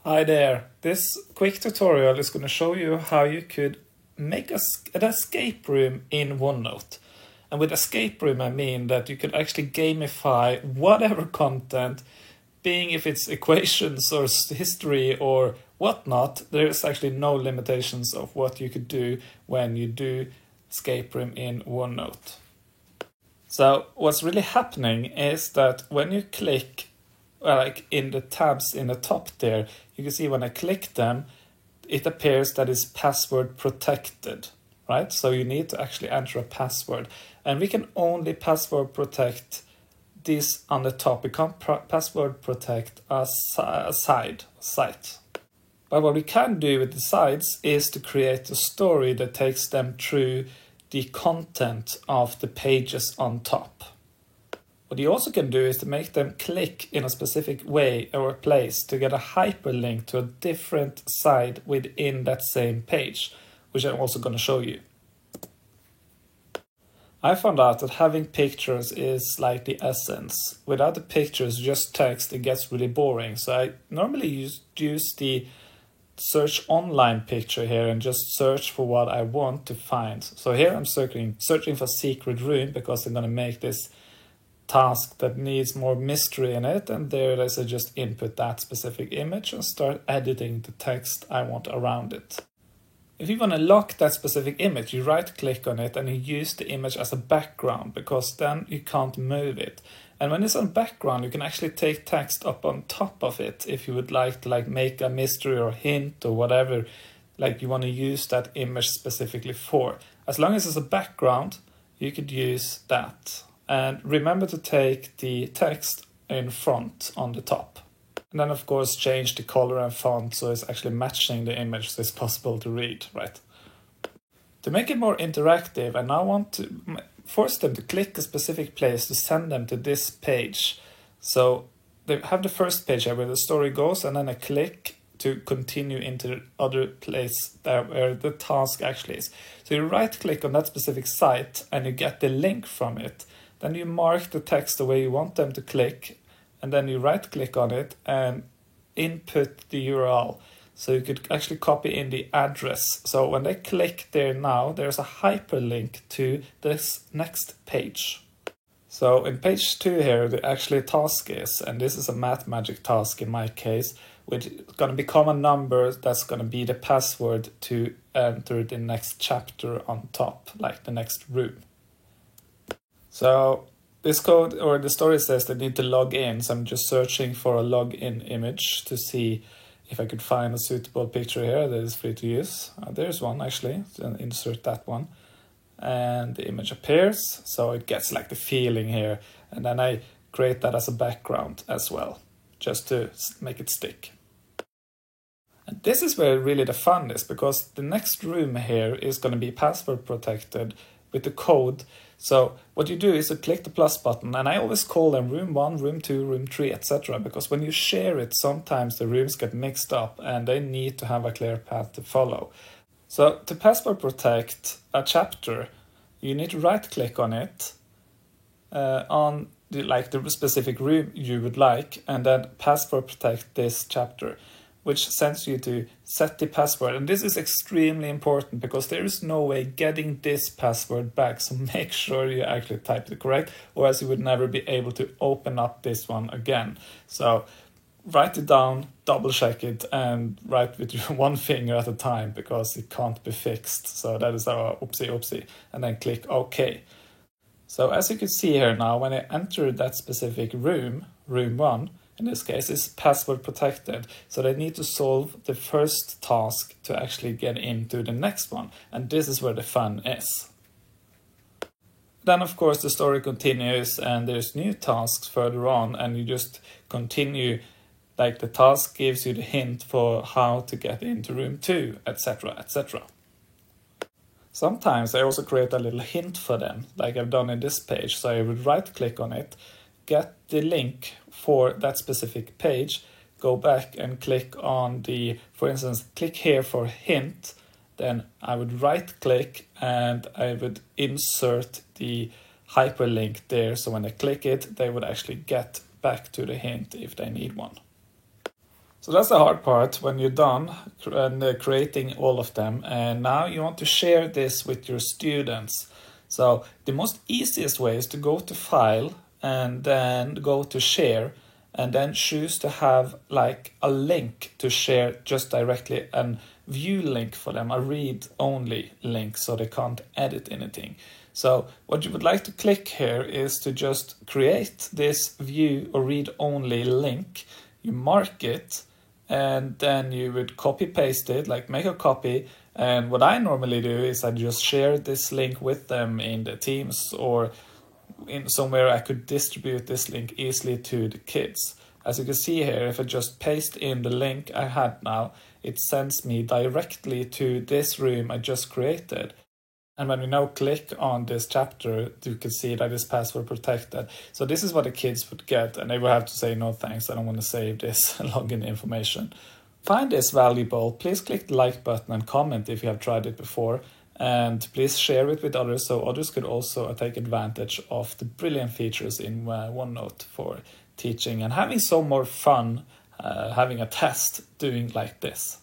Hi there, this quick tutorial is going to show you how you could make an escape room in OneNote. And with escape room I mean that you could actually gamify whatever content, being if it's equations or history or whatnot. There is actually no limitations of what you could do when you do escape room in OneNote. So what's really happening is that when you click like in the tabs in the top there, you can see when I click them, it appears that it's password protected, right? So you need to actually enter a password, and we can only password protect this on the top. We can't password protect a site. But what we can do with the sites is to create a story that takes them through the content of the pages on top. What you also can do is to make them click in a specific way or place to get a hyperlink to a different site within that same page, which I'm also going to show you. I found out that having pictures is like the essence. Without the pictures, just text, it gets really boring. So I normally use the search online picture here and just search for what I want to find. So here I'm searching for secret room because I'm going to make this task that needs more mystery in it, and there it is. I just input that specific image and start editing the text I want around it. If you want to lock that specific image, you right click on it and you use the image as a background, because then you can't move it. And when it's on background, you can actually take text up on top of it if you would like to make a mystery or hint or whatever you want to use that image specifically for. As long as it's a background, you could use that. And remember to take the text in front on the top. And then of course change the color and font so it's actually matching the image so it's possible to read, right? To make it more interactive, I now want to force them to click a specific place to send them to this page. So they have the first page here where the story goes, and then I click to continue into the other place there where the task actually is. So you right click on that specific site and you get the link from it. Then you mark the text the way you want them to click, and then you right click on it and input the URL. So you could actually copy in the address. So when they click there now, there's a hyperlink to this next page. So in page 2 here, the actually task is, and this is a math magic task in my case, which is going to become a number that's going to be the password to enter the next chapter on top, like the next room. So this code or the story says they need to log in. So I'm just searching for a login image to see if I could find a suitable picture here that is free to use. There's one actually, so insert that one. And the image appears, so it gets like the feeling here. And then I create that as a background as well, just to make it stick. And this is where really the fun is, because the next room here is going to be password protected with the code. So what you do is to click the plus button, and I always call them room 1, room 2, room 3, etc. Because when you share it, sometimes the rooms get mixed up and they need to have a clear path to follow. So to password protect a chapter, you need to right click on it on the specific room you would like, and then password protect this chapter, which sends you to set the password. And this is extremely important because there is no way getting this password back. So make sure you actually type it correct, or else you would never be able to open up this one again. So write it down, double check it, and write with one finger at a time because it can't be fixed. So that is our oopsie, and then click OK. So as you can see here now, when I enter that specific room, room 1, in this case, is password protected. So they need to solve the first task to actually get into the next one. And this is where the fun is. Then, of course, the story continues and there's new tasks further on, and you just continue. Like the task gives you the hint for how to get into room 2, etc., etc. Sometimes I also create a little hint for them, like I've done in this page. So I would right click on it, get the link for that specific page, go back and click on the, for instance, click here for hint, then I would right click and I would insert the hyperlink there. So when they click it, they would actually get back to the hint if they need one. So that's the hard part when you're done creating all of them, and now you want to share this with your students. So the most easiest way is to go to File and then go to Share, and then choose to have like a link to share just directly, and view link for them, a read only link, so they can't edit anything. So what you would like to click here is to just create this view or read only link. You mark it, and then you would copy paste it, like make a copy. And what I normally do is I just share this link with them in the Teams, or in somewhere I could distribute this link easily to the kids. As you can see here, if I just paste in the link I had now, it sends me directly to this room I just created. And when we now click on this chapter, you can see that it's password protected. So this is what the kids would get, and they will have to say, no thanks, I don't want to save this login information. Find this valuable, please click the like button and comment if you have tried it before. And please share it with others so others could also take advantage of the brilliant features in OneNote for teaching and having so more fun having a test doing like this.